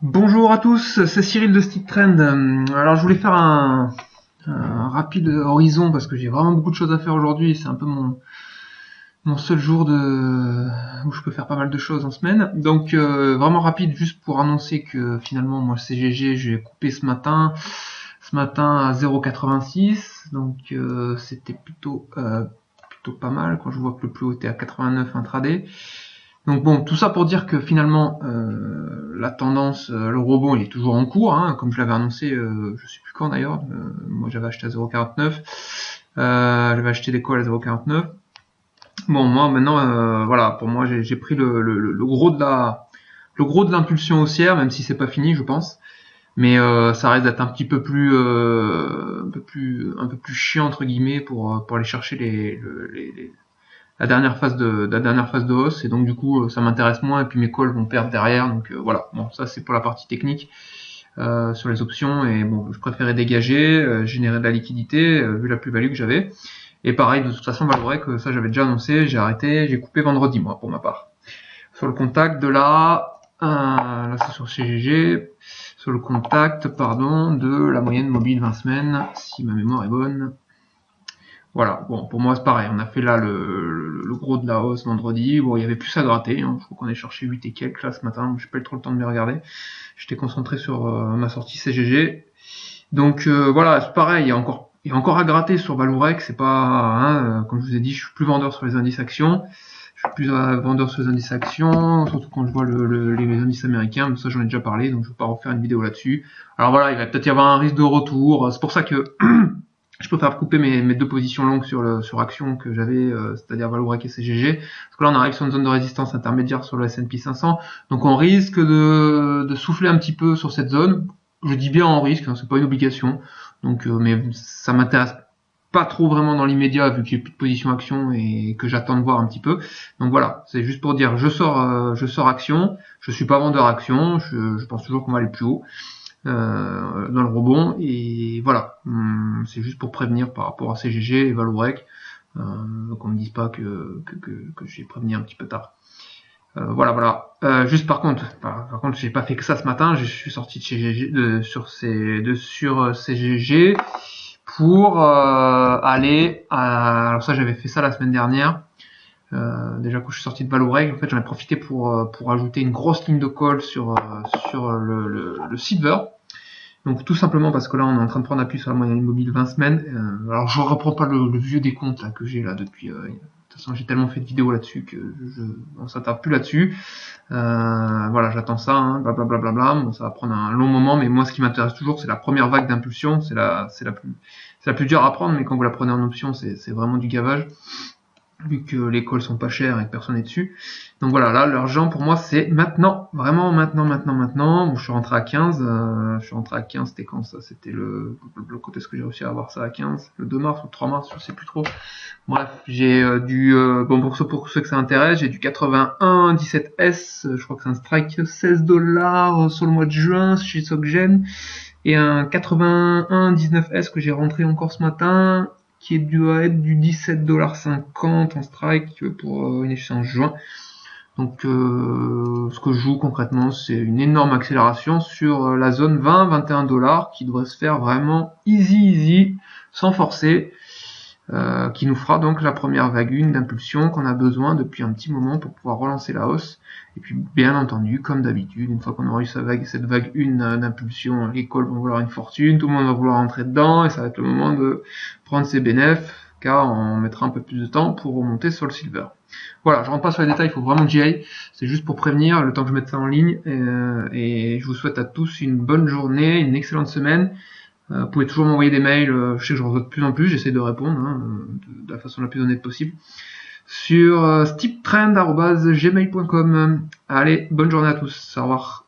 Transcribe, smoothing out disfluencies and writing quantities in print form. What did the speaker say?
Bonjour à tous, c'est Cyril de Stick Trend. Alors je voulais faire un rapide horizon parce que j'ai vraiment beaucoup de choses à faire aujourd'hui. C'est un peu mon seul jour où je peux faire pas mal de choses en semaine. Donc vraiment rapide juste pour annoncer que finalement moi CGG j'ai coupé ce matin à 0,86. Donc c'était plutôt pas mal quand je vois que le plus haut était à 89 intraday. Donc bon, tout ça pour dire que finalement, la tendance, le rebond, il est toujours en cours, hein, comme je l'avais annoncé, je sais plus quand d'ailleurs. Moi, j'avais acheté à 0,49. J'avais acheté des calls à 0,49. Bon, moi maintenant, voilà, pour moi, j'ai pris le gros de l'impulsion haussière, même si c'est pas fini, je pense. Mais ça risque d'être un petit peu plus, un peu plus chiant entre guillemets pour aller chercher la dernière phase de hausse, et donc du coup ça m'intéresse moins, et puis mes calls vont perdre derrière. Donc voilà, bon, ça c'est pour la partie technique sur les options. Et bon, je préférais dégager, générer de la liquidité vu la plus-value que j'avais. Et pareil, de toute façon Valorec, ça j'avais déjà annoncé, j'ai arrêté, j'ai coupé vendredi moi pour ma part. Sur le contact de là c'est sur CGG, sur le contact pardon de la moyenne mobile 20 semaines, si ma mémoire est bonne. Voilà, bon, pour moi c'est pareil, on a fait là le gros de la hausse vendredi. Bon, il y avait plus à gratter, hein. Je crois qu'on est cherché 8 et quelques là ce matin, j'ai pas eu trop le temps de les regarder. J'étais concentré sur ma sortie CGG. Donc voilà, c'est pareil, il y a encore à gratter sur Valorec. C'est pas, hein, comme je vous ai dit, je suis plus vendeur sur les indices actions. Je suis plus vendeur sur les indices actions, surtout quand je vois les indices américains, mais ça j'en ai déjà parlé, donc je vais pas refaire une vidéo là-dessus. Alors voilà, il va peut-être y avoir un risque de retour, c'est pour ça que je préfère couper mes deux positions longues sur actions que j'avais, c'est-à-dire Valorec et CGG, parce que là on arrive sur une zone de résistance intermédiaire sur le S&P 500, donc on risque de souffler un petit peu sur cette zone. Je dis bien en risque, hein, c'est pas une obligation, donc mais ça m'intéresse pas trop vraiment dans l'immédiat vu que j'ai plus de position action et que j'attends de voir un petit peu. Donc voilà, c'est juste pour dire je sors action, je suis pas vendeur action, je pense toujours qu'on va aller plus haut dans le rebond, et voilà. C'est juste pour prévenir par rapport à CGG et Valorec, qu'on me dise pas que j'ai prévenu un petit peu tard. Voilà. Juste par contre, j'ai pas fait que ça ce matin. Je suis sorti de CGG, sur CGG pour aller alors ça j'avais fait ça la semaine dernière. Déjà quand je suis sorti de Valorec, en fait j'en ai profité pour ajouter une grosse ligne de call sur le Silver. Donc tout simplement parce que là on est en train de prendre appui sur la moyenne mobile 20 semaines. Alors je reprends pas le vieux décompte là, que j'ai là depuis. De toute façon j'ai tellement fait de vidéos là-dessus que on s'attarde plus là-dessus. Voilà, j'attends ça, hein, blablabla. Bon, ça va prendre un long moment, mais moi ce qui m'intéresse toujours c'est la première vague d'impulsion. C'est la plus dure à prendre, mais quand vous la prenez en option c'est vraiment du gavage, vu que les calls sont pas chers et que personne n'est dessus. Donc voilà, là l'argent pour moi c'est maintenant, vraiment maintenant. Bon, je suis rentré à 15, c'était quand ça? C'était quand est-ce que j'ai réussi à avoir ça à 15? Le 2 mars ou le 3 mars, je sais plus trop. Bref, j'ai bon, pour ceux que ça intéresse, j'ai du 81 17S, je crois que c'est un strike $16 sur le mois de juin chez SocGen, et un 81 19S que j'ai rentré encore ce matin, qui doit être du $17,50 en strike pour une échéance juin. Donc ce que je joue concrètement, c'est une énorme accélération sur la zone 20-21 $ qui devrait se faire vraiment easy, sans forcer, qui nous fera donc la première vague 1 d'impulsion qu'on a besoin depuis un petit moment pour pouvoir relancer la hausse. Et puis bien entendu, comme d'habitude, une fois qu'on aura eu cette vague 1 d'impulsion, les calls vont vouloir une fortune, tout le monde va vouloir rentrer dedans, et ça va être le moment de prendre ses bénéfices, car on mettra un peu plus de temps pour remonter sur le silver. Voilà, je rentre pas sur les détails, il faut vraiment que j'y aille, c'est juste pour prévenir, le temps que je mette ça en ligne, et je vous souhaite à tous une bonne journée, une excellente semaine. Vous pouvez toujours m'envoyer des mails, je sais que j'en reçois de plus en plus, j'essaie de répondre, hein, de la façon la plus honnête possible, sur sticktrend@gmail.com. Allez, bonne journée à tous, au revoir.